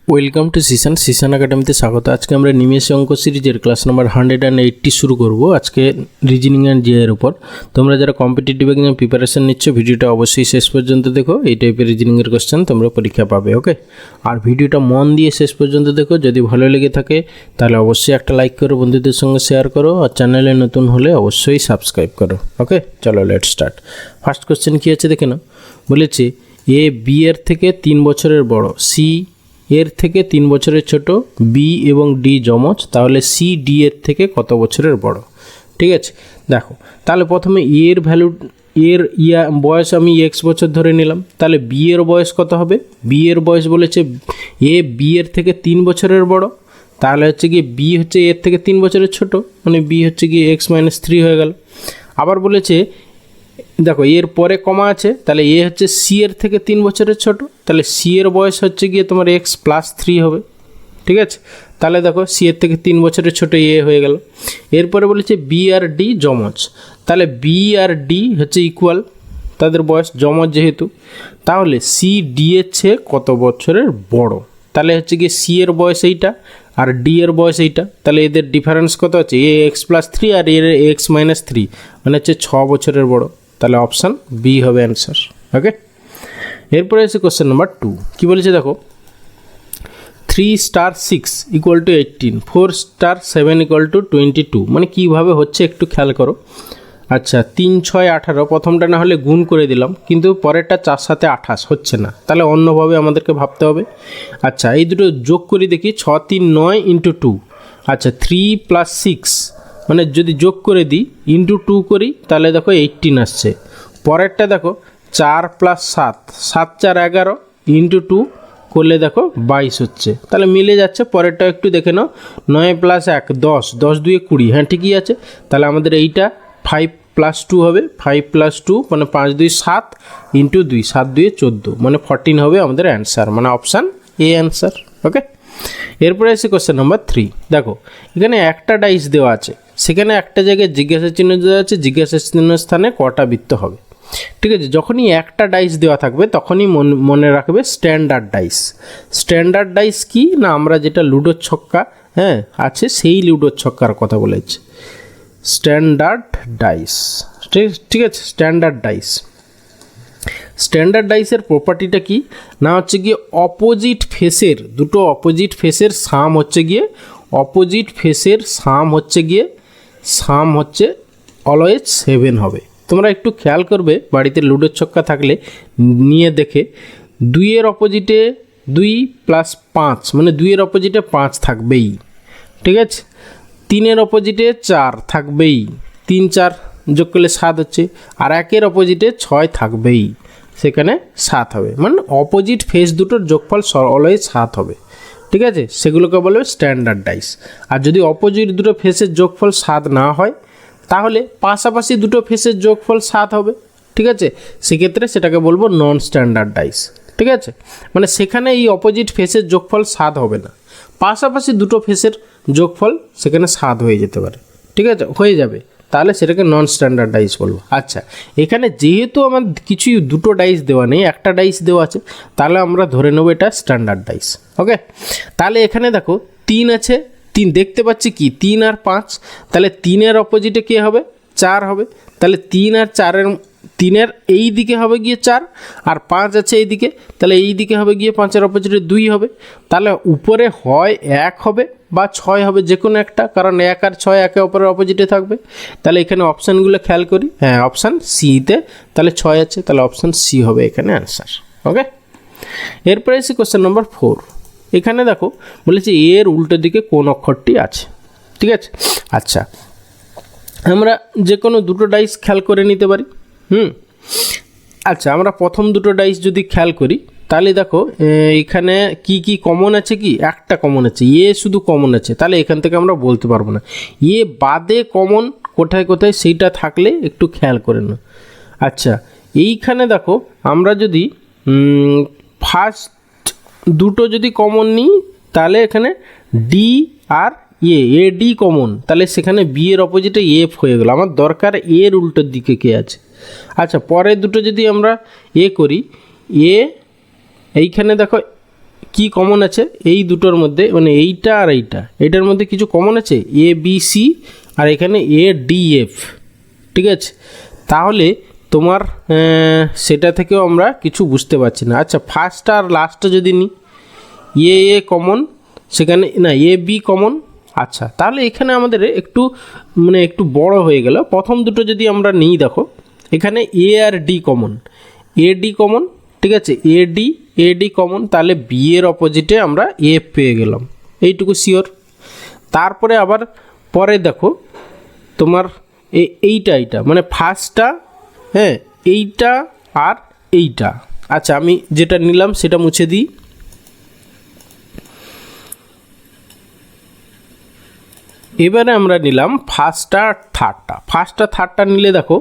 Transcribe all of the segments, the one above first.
Welcome to Sisan একাডেমিতে স্বাগত। আজকে আমরা নিমেষে অঙ্ক সিরিজের ক্লাস নাম্বার 180 শুরু করব। আজকে রিজনিং অ্যান্ড জিআইয়ের উপর। তোমরা যারা কম্পিটিটিভ এক্সাম প্রিপারেশন নিচ্ছ ভিডিওটা অবশ্যই শেষ পর্যন্ত দেখো। এই টাইপের রিজনিংয়ের কোশ্চেন তোমরা পরীক্ষা পাবে, ওকে। আর ভিডিওটা মন দিয়ে শেষ পর্যন্ত দেখো। যদি ভালো লেগে থাকে তাহলে অবশ্যই একটা লাইক করো, বন্ধুদের সঙ্গে শেয়ার করো, আর চ্যানেলে নতুন হলে অবশ্যই সাবস্ক্রাইব করো, ওকে। চলো লেট স্টার্ট। ফার্স্ট কোশ্চেন কী আছে দেখে নাও। বলেছে এ বি এর থেকে 3 বছরের বড়, সি এর থেকে 3 বছরের ছোট, বি এবং ডি যমজ, তাহলে সি ডি এর থেকে কত বছরের বড়? ঠিক আছে, দেখো তাহলে প্রথমে এর ভ্যালু, বয়স আমি এক্স বছর ধরে নিলাম। তাহলে বি এর বয়স কত হবে? বি এর বয়স বলেছে এ বি এর থেকে 3 বছরের বড়, তাহলে হচ্ছে কি বি হচ্ছে এর থেকে 3 বছরের ছোট, মানে বি হচ্ছে কি x-3 হয়ে গেল। আবার বলেছে দেখো এর পরে কমা আছে, তাহলে এ হচ্ছে সি এর থেকে 3 বছরের ছোট, তাহলে সি এর বয়স হচ্ছে গিয়ে তোমার x+3 হবে। ঠিক আছে, তাহলে দেখো সি এর থেকে 3 বছরের ছোট এ হয়ে গেল। এরপরে বলেছে বি আর ডি যমজ, তাহলে বি আর ডি হচ্ছে ইকুয়াল, তাদের বয়স যমজ যেহেতু, তাহলে সি ডি এর চেয়ে কত বছরের বড়? তাহলে হচ্ছে গিয়ে সি এর বয়স এইটা আর ডি এর বয়স এইটা, তাহলে এদের ডিফারেন্স কত আছে? এ x+3 আর এর x-3, মানে হচ্ছে 6 বছরের বড়। তাহলে অপশান বি হবে অ্যান্সার, ওকে। এরপরে আছে কোশ্চেন নাম্বার 2। কী বলেছে দেখো, 3 * 6 = 18, 4 * 7 = 22, মানে কীভাবে হচ্ছে একটু খেয়াল করো। আচ্ছা 3, 6, 18, প্রথমটা না হলে গুণ করে দিলাম, কিন্তু পরেরটা 4 × 7 = 28 হচ্ছে না, তাহলে অন্যভাবে আমাদেরকে ভাবতে হবে। আচ্ছা এই দুটো যোগ করে দেখি, 6, 3, 9 × 2। আচ্ছা 3 + 6, মানে যদি যোগ করে দিই ইন্টু 2 করি তাহলে দেখো 18 আসছে। পরেরটা দেখো 4 + 7, 7, 4, 11 × 2 করলে দেখো 22 হচ্ছে, তাহলে মিলে যাচ্ছে। পরেরটা একটু দেখে নাও, 9 + 1 10, 10, 2, 20, হ্যাঁ ঠিকই আছে। তাহলে আমাদের এইটা 5 + 2 হবে, 5 + 2 মানে 5, 2, 7 × 2, 7, 2, 14, মানে 14 হবে আমাদের অ্যান্সার, মানে অপশান এ অ্যান্সার, ওকে। এরপরে আছে কোশ্চেন নাম্বার 3। দেখো এখানে একটা ডাইস দেওয়া আছে, সেখানে একটা জায়গায় জিজ্ঞাসা চিহ্ন দেওয়া আছে, জিজ্ঞাসা চিহ্নের স্থানে কটা বৃত্ত হবে? ঠিক আছে, যখনই একটা ডাইস দেওয়া থাকবে তখনই মনে রাখবে স্ট্যান্ডার্ড ডাইস। স্ট্যান্ডার্ড ডাইস কি না, আমরা যেটা লুডোর ছক্কা হ্যাঁ আছে সেই লুডোর ছক্কার কথা বলেছি, স্ট্যান্ডার্ড ডাইস। ঠিক আছে, স্ট্যান্ডার্ড ডাইস। স্ট্যান্ডার্ড ডাইসের প্রপার্টিটা কি না, হচ্ছে গিয়ে অপোজিট ফেসের দুটো অপোজিট ফেসের সাম হচ্ছে গিয়ে সাম হচ্ছে অলওয়েজ 7 হবে। তোমরা একটু খেয়াল করবে, বাড়িতে লুডোর ছক্কা থাকলে নিয়ে দেখে, 2 এর অপোজিটে 2 + 5, মানে 2 এর অপোজিটে 5 থাকবেই। ঠিক আছে, 3 এর অপোজিটে 4 থাকবেই, 3, 4 যোগ করলে 7 হচ্ছে, আর 1 এর অপোজিটে 6 থাকবেই, সেখানে 7 হবে, মানে অপোজিট ফেস দুটোর যোগফল অলওয়েজ 7 হবে। ঠিক আছে, সেগুলোকে বলবে স্ট্যান্ডার্ড ডাইস। আর যদি অপোজিট দুটো ফেসের যোগফল 7 না হয়, তাহলে পাশাপাশি দুটো ফেসের যোগফল 7 হবে। ঠিক আছে, সেক্ষেত্রে সেটাকে বলবো নন স্ট্যান্ডার্ড ডাইস। ঠিক আছে, মানে সেখানে এই অপোজিট ফেসের যোগফল 7 হবে না, পাশাপাশি দুটো ফেসের যোগফল সেখানে 7 হয়ে যেতে পারে। ঠিক আছে, হয়ে যাবে, তাহলে সেটাকে নন স্ট্যান্ডার্ড ডাইস বলবো। আচ্ছা এখানে যেহেতু আমার কিছুই দুটো ডাইস দেওয়া নেই, একটা ডাইস দেওয়া আছে, তাহলে আমরা ধরে নেবো এটা স্ট্যান্ডার্ড ডাইস, ওকে। তাহলে এখানে দেখো 3 আছে, 3 দেখতে পাচ্ছি কি 3 আর 5, তাহলে 3 এর অপোজিটে কে হবে? 4 হবে, তাহলে 3 আর 4-এর 3-এর এই দিকে হবে গিয়ে 4, আর 5 আছে এই দিকে, তাহলে এই দিকে হবে গিয়ে 5-এর অপোজিটে 2 হবে। তাহলে উপরে হয় 1 হবে বা 6 হবে, যে কোনো একটা, কারণ 1 আর 6 একে অপরের অপোজিটে থাকবে। তাহলে এখানে অপশানগুলো খেয়াল করি, হ্যাঁ অপশান সিতে তাহলে 6 আছে, তাহলে অপশান সি হবে এখানে অ্যান্সার, ওকে। এরপরে এসে কোশ্চেন নম্বর 4। এখানে দেখো বলেছে এর উল্টো দিকে কোন অক্ষরটি আছে? ঠিক আছে, আচ্ছা আমরা যে কোনো দুটো ডাইস খেয়াল করে নিতে পারি। আচ্ছা আমরা প্রথম দুটো ডাইস যদি খেয়াল করি, তাহলে দেখো এখানে কি কমন আছে, কি একটা কমন আছে, শুধু কমন আছে, তাহলে এখান থেকে আমরা বলতে পারবো না। বাদে কমন কোথায় কোথায় সেইটা থাকলে একটু খেয়াল করে নাও। আচ্ছা এইখানে দেখো আমরা যদি ফার্স্ট দুটো যদি কমন নিই, তাহলে এখানে ডি আর এ ডি কমন, তাহলে সেখানে বি এর অপোজিটে এফ হয়ে গেল। আমার দরকার এর উল্টোর দিকে কে আছে। আচ্ছা পরের দুটো যদি আমরা করি, এইখানে দেখো কি কমন আছে এই দুটোর মধ্যে, মানে এইটা আর এইটার মধ্যে কিছু কমন আছে, এ বি সি আর এখানে এ ডি এফ, ঠিক আছে। তাহলে তোমার সেটা থেকেও আমরা কিছু বুঝতে পারছি না। আচ্ছা, ফার্স্ট আর লাস্টটা যদি নিই, এ কমন, সেখানে না এ বি কমন। আচ্ছা, তাহলে এখানে আমাদের একটু বড় হয়ে গেল। প্রথম দুটো যদি আমরা নিই, দেখো এখানে এ আর D common, A D common, ঠিক আছে, এ ডি কমন, তাহলে বি এর অপোজিটে আমরা এফ পেয়ে গেলাম, এইটুকু শিওর। তারপরে আবার পরে দেখো তোমার এইটা মানে ফার্স্টটা, হ্যাঁ, এইটা আর এইটা। আচ্ছা, আমি যেটা নিলাম সেটা মুছে দিই। এবারে আমরা নিলাম ফার্স্টটা থার্ডটা নিলে দেখো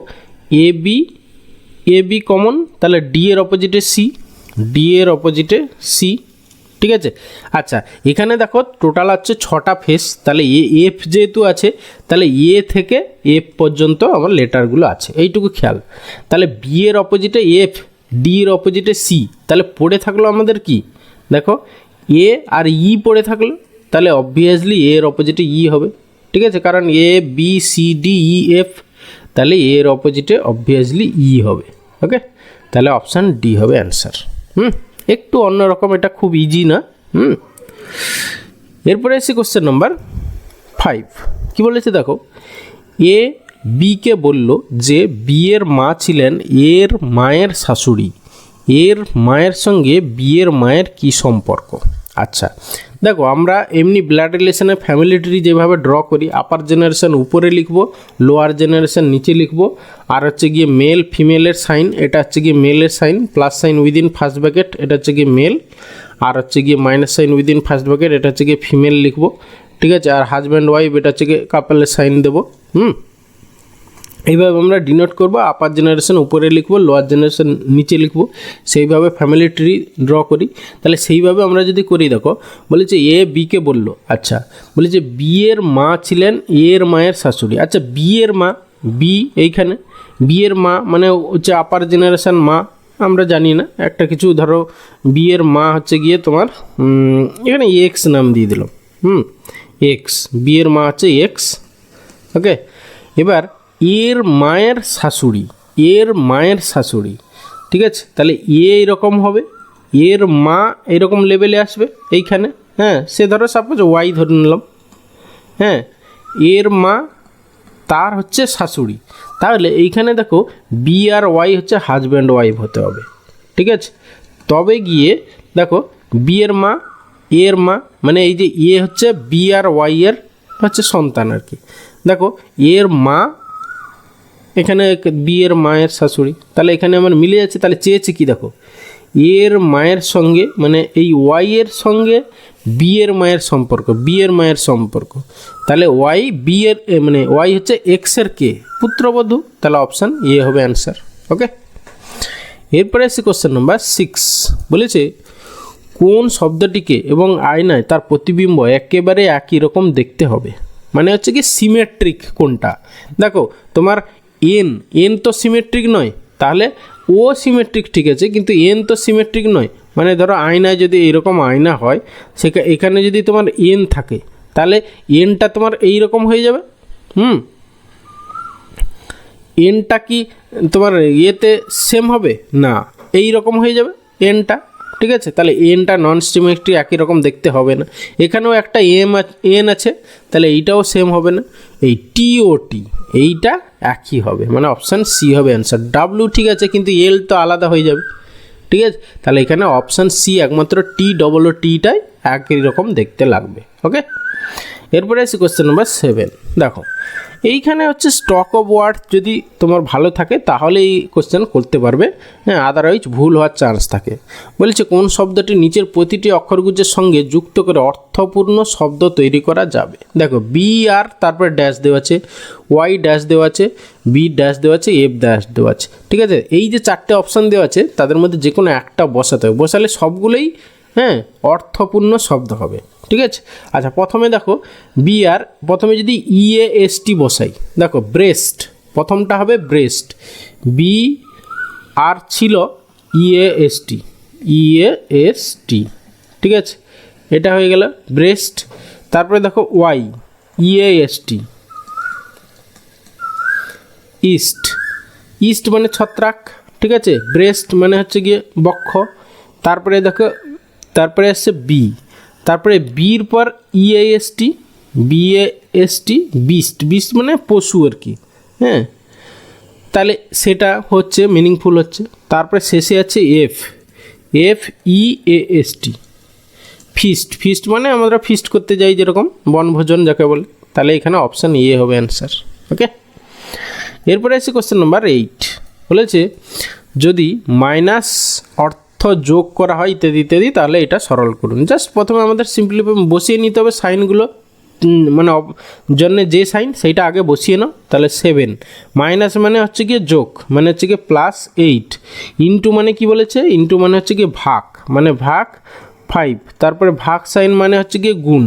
এ বি কমন, তাহলে ডি এর অপোজিটে সি, ঠিক আছে। আচ্ছা, এখানে দেখো টোটাল হচ্ছে 6টা ফেস, তাহলে এফ যেহেতু আছে তাহলে এ থেকে এফ পর্যন্ত আমার লেটারগুলো আছে, এইটুকু খেয়াল। তাহলে বি এর অপোজিটে এফ, ডি এর অপোজিটে সি, তাহলে পড়ে থাকলো আমাদের কি, দেখো এ আর ই পড়ে থাকলো, তাহলে অবভিয়াসলি এ এর অপোজিটে ই হবে, ঠিক আছে, কারণ A B C D E F, তাহলে এ এর অপোজিটে অবভিয়াসলি ই হবে। ওকে, তাহলে অপশান ডি হবে অ্যান্সার। একটু অন্যরকম, এটা খুব ইজি না। এরপরে এসে কোশ্চেন নাম্বার 5, কি বলেছে দেখো, এ বিকে বলল যে বি এর মা ছিলেন এর মায়ের শাশুড়ি, এর মায়ের সঙ্গে বি এর মায়ের কী সম্পর্ক। আচ্ছা, দেখো আমরা এমনি ব্লাড রিলেশনের ফ্যামিলি ট্রি যেভাবে ড্র করি, আপার জেনারেশন উপরে লিখবো, লোয়ার জেনারেশন নিচে লিখবো, আর হচ্ছে গিয়ে মেল ফিমেলের সাইন, এটা হচ্ছে গিয়ে মেলের sign, plus sign within first bracket, এটা হচ্ছে গিয়ে মেল, আর হচ্ছে গিয়ে minus sign within first bracket, এটা হচ্ছে গিয়ে ফিমেল লিখবো, ঠিক আছে। আর হাজব্যান্ড ওয়াইফ, এটা হচ্ছে গিয়ে কাপলের সাইন দেবো। এইভাবে আমরা ডিনোট করবো, আপার জেনারেশন উপরে লিখবো, লোয়ার জেনারেশন নিচে লিখবো, সেইভাবে ফ্যামিলি ট্রি ড্র করি। তাহলে সেইভাবে আমরা যদি করি, দেখো বলেছে এ বিকে বললো, আচ্ছা বলেছে বি এর মা ছিলেন এর মায়ের শাশুড়ি। আচ্ছা, বি এর মা, বি এইখানে বি এর মা মানে হচ্ছে আপার জেনারেশন মা, আমরা জানি না একটা কিছু, ধরো বি এর মা হচ্ছে গিয়ে তোমার এখানে এক্স নাম দিয়ে দিলাম, এক্স, বি এর মা হচ্ছে এক্স। ওকে, এবার এর মায়ের শাশুড়ি, ঠিক আছে, তাহলে এইরকম হবে, এর মা এরকম লেভেলে আসবে এইখানে, হ্যাঁ, সে ধরো সাপোজ ওয়াই ধরে নিলাম, হ্যাঁ, এর মা তার হচ্ছে শাশুড়ি, তাহলে এইখানে দেখো বি আর ওয়াই হচ্ছে হাজব্যান্ড ওয়াইফ হতে হবে, ঠিক আছে। তবে গিয়ে দেখো বি এর মা, এর মা মানে এই যে এ হচ্ছে বি আর ওয়াই এর হচ্ছে সন্তান আর কি, দেখো এর মা এখানে বি এর মায়ের শাশুড়ি, তাহলে এখানে আমার মিলে যাচ্ছে। তাহলে চেয়েছে কি, দেখো এর মায়ের সঙ্গে মানে এই ওয়াই এর সঙ্গে বি এর মায়ের সম্পর্ক, তাহলে ওয়াই বি এর মানে ওয়াই হচ্ছে এক্সের কে পুত্রবধূ, তাহলে অপশান এ হবে অ্যান্সার। ওকে, এরপরে আসছে কোশ্চেন নাম্বার 6, বলেছে কোন শব্দটিকে এবং আয়নায় তার প্রতিবিম্ব একেবারে একই রকম দেখতে হবে, মানে হচ্ছে কি সিমেট্রিক কোনটা। দেখো তোমার এন তো সিমেট্রিক নয়, তাহলে ও সিমেট্রিক ঠিক আছে, কিন্তু এন তো সিমেট্রিক নয়, মানে ধরো আয়নায় যদি এরকম আয়না হয়, এখানে যদি তোমার এন থাকে, তাহলে এনটা তোমার এইরকম হয়ে যাবে, এনটা কি তোমার ইয়েতে সেম হবে না, এই রকম হয়ে যাবে এনটা, ঠিক আছে। তাহলে এনটা নন সিমেট্রিক, একই রকম দেখতে হবে না। এখানেও একটা এন আছে, তাহলে এইটাও সেম হবে না। এই টি ও টি এইটা একই হবে, মানে অপশান সি হবে অ্যান্সার। ডাব্লিউ ঠিক আছে, কিন্তু এল তো আলাদা হয়ে যাবে, ঠিক আছে। তাহলে এখানে অপশান সি, একমাত্র টি ডবল ও টিটাই একই রকম দেখতে লাগবে। ওকে, এরপরে আসি কোশ্চেন নাম্বার 7, দেখো এইখানে হচ্ছে স্টক অফ ওয়ার্ড যদি তোমার ভালো থাকে তাহলে এই কোশ্চেন করতে পারবে, হ্যাঁ, আদারওয়াইজ ভুল হওয়ার চান্স থাকে। বলেছে কোন শব্দটি নিচের প্রতিটি অক্ষরগুচ্ছের সঙ্গে যুক্ত করে অর্থপূর্ণ শব্দ তৈরি করা যাবে। দেখো বি আর তারপরে ড্যাশ দেওয়া আছে, ওয়াই ড্যাশ দেওয়া আছে, বি ড্যাশ দেওয়া আছে, এফ ড্যাশ দেওয়া আছে, ঠিক আছে। এই যে 4টে অপশান দেওয়া আছে তাদের মধ্যে যে কোনো একটা বসাতে হবে, বসালে সবগুলোই হ্যাঁ অর্থপূর্ণ শব্দ হবে, ঠিক আছে। আচ্ছা, প্রথমে দেখো বি আর, প্রথমে যদি ইএএসটি বসাই, দেখো ব্রেস্ট, প্রথমটা হবে ব্রেস্ট, বি আর ছিল ইএএসটি, ঠিক আছে, এটা হয়ে গেল ব্রেস্ট। তারপরে দেখো ওয়াই, ইএএসটি, ইস্ট, ইস্ট মানে ছত্রাক, ঠিক আছে। ব্রেস্ট মানে হচ্ছে গিয়ে বক্ষ। তারপরে দেখো, তারপরে আসছে বি, তারপরে বির পর ইএএসটি, বিএএসটি, বিস্ট, বিস্ট মানে পশু আর কি, হ্যাঁ, তাহলে সেটা হচ্ছে মিনিংফুল হচ্ছে। তারপরে শেষে আছে F, F EAST, feast, feast মানে আমরা ফিস্ট করতে যাই যেরকম বনভোজন যাকে বলে, তাহলে এখানে অপশান এ হবে অ্যান্সার। ওকে, এরপরে আছে কোশ্চেন নাম্বার 8, বলেছে যদি মাইনাস অর্থ যোগ করা হয় ইত্যাদি ইত্যাদি, তাহলে এটা সরল করুন। জাস্ট প্রথমে আমাদের সিম্পলি বসিয়ে নিতে হবে সাইনগুলো, মানে জন্য যে সাইন সেইটা আগে বসিয়ে নাও। তাহলে 7 মাইনাস মানে হচ্ছে গিয়ে যোগ, মানে হচ্ছে গিয়ে +8, ইন্টু মানে কি বলেছে, ইন্টু মানে হচ্ছে গিয়ে ভাগ, মানে ভাগ 5, তারপরে ভাগ সাইন মানে হচ্ছে গিয়ে গুণ,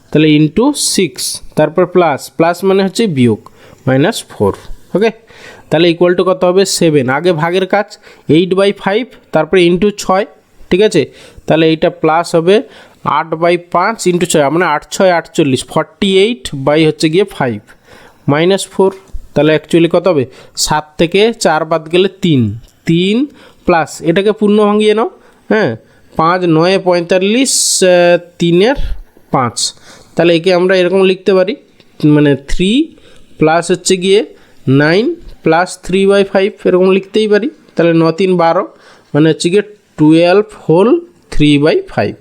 তাহলে ইন্টু 6, তারপর প্লাস, প্লাস মানে হচ্ছে বিয়োগ -4। ওকে, তাহলে ইকুয়াল টু কত হবে 7, আগে ভাগের কাজ 8/5, তারপরে ইন্টু 6, ঠিক আছে। তাহলে এইটা প্লাস হবে 8/5 ইন্টু 6, মানে 8 6 48, 48 বাই হচ্ছে গিয়ে 5 -4। তাহলে অ্যাকচুয়ালি কত হবে, 7 থেকে 4 বাদ গেলে 3, 3 প্লাস এটাকে পূর্ণ ভাঙিয়ে নাও, হ্যাঁ, 5 9 45, 3 5, তাহলে একে আমরা এরকম লিখতে পারি, মানে 3 প্লাস হচ্ছে গিয়ে 9 প্লাস 3/5 এরকম লিখতেই পারি। তাহলে 9 3 12, মানে হচ্ছে গিয়ে 12 হোল 3/5,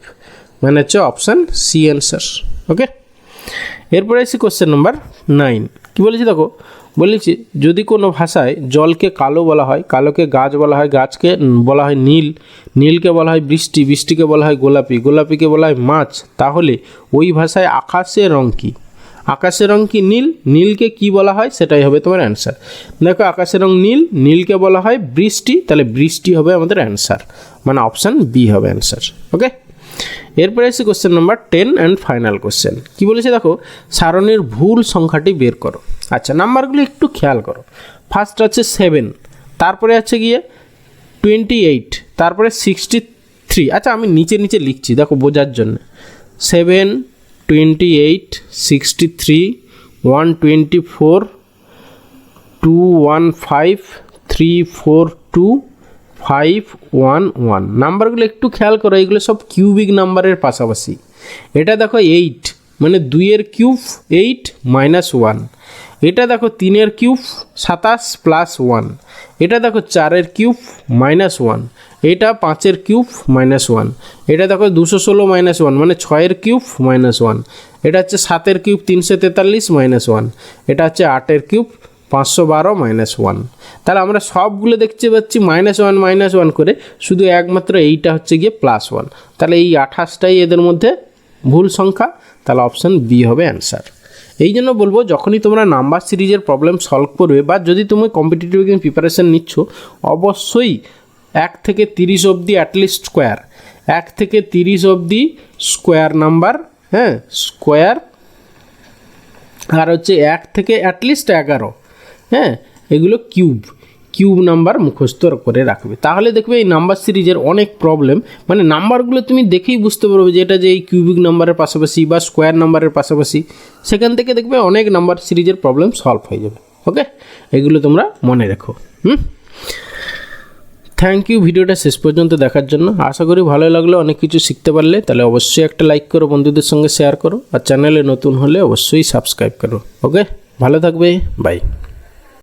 মানে হচ্ছে অপশান সি অ্যান্সার। ওকে, এরপরে আসি কোশ্চেন নাম্বার 9, কী বলেছি দেখো, বলেছি যদি কোনো ভাষায় জলকে কালো বলা হয়, কালোকে গাছ বলা হয়, গাছকে বলা হয় নীল, নীলকে বলা হয় বৃষ্টি, বৃষ্টিকে বলা হয় গোলাপি, গোলাপিকে বলা হয় মাছ, তাহলে ওই ভাষায় আকাশের রং কী? আকাশের রং কি নীল, নীলকে কি বলা হয় সেটাই হবে তোমার অ্যান্সার। দেখো আকাশের রং নীল, নীলকে বলা হয় বৃষ্টি, তাহলে বৃষ্টি হবে আমাদের অ্যান্সার, মানে অপশান বি হবে অ্যান্সার। ওকে, এরপরে এসে question number 10 and final question, কি বলেছে দেখো, সারণীর ভুল সংখ্যাটি বের করো। আচ্ছা, নাম্বারগুলো একটু খেয়াল করো। ফার্স্ট আছে 7, তারপরে আছে গিয়ে 28, তারপরে 63। আচ্ছা, আমি নিচে নিচে লিখছি দেখো বোঝার জন্য, 7 28 63 124 215 342 511। নাম্বারগুলো একটু খেয়াল করো, এগুলো সব কিউবিক নাম্বারের পাশাপাশি। এটা দেখো 8, মানে 2 কিউব 8 -1। এটা দেখো 3 কিউব 27 +1। এটা দেখো 4 কিউব -1। এটা 5 কিউব -1। এটা দেখো 216 -1, মানে 6 কিউব -1। এটা হচ্ছে 7 কিউব 343 -1। এটা হচ্ছে 8 কিউব 512 -1। তাহলে আমরা সবগুলো দেখতে পাচ্ছি -1 -1 করে, শুধু একমাত্র এইটা হচ্ছে গিয়ে +1। তাহলে এই 28টাই এদের মধ্যে ভুল সংখ্যা, তাহলে অপশান বি হবে অ্যান্সার। এই জন্য বলবো, যখনই তোমরা নাম্বার সিরিজের প্রবলেম সলভ করবে বা যদি তুমি কম্পিটিটিভ এক্সাম প্রিপারেশান নিচ্ছ, অবশ্যই 1 থেকে 30 অবধি অ্যাটলিস্ট স্কোয়ার, 1 থেকে 30 অবধি স্কোয়ার নাম্বার, হ্যাঁ স্কোয়ার, আর হচ্ছে 1 থেকে অ্যাটলিস্ট 11, হ্যাঁ এগুলো কিউব, কিউব নাম্বার মুখস্থ করে রাখবে। তাহলে দেখবে এই নাম্বার সিরিজের অনেক প্রবলেম, মানে নাম্বারগুলো তুমি দেখেই বুঝতে পারবে যে এটা যে এই কিউবিক নাম্বারের পাশাপাশি বা স্কোয়ার নাম্বারের পাশাপাশি, সেখান থেকে দেখবে অনেক নাম্বার সিরিজের প্রবলেম সলভ হয়ে যাবে। ওকে, এগুলো তোমরা মনে রেখো। থ্যাংক ইউ ভিডিওটা শেষ পর্যন্ত দেখার জন্য। আশা করি ভালো লাগলো, অনেক কিছু শিখতে পারলে। তাহলে অবশ্যই একটা লাইক করো, বন্ধুদের সঙ্গে শেয়ার করো, আর চ্যানেলে নতুন হলে অবশ্যই সাবস্ক্রাইব করো। ওকে, ভালো থাকবে, বাই।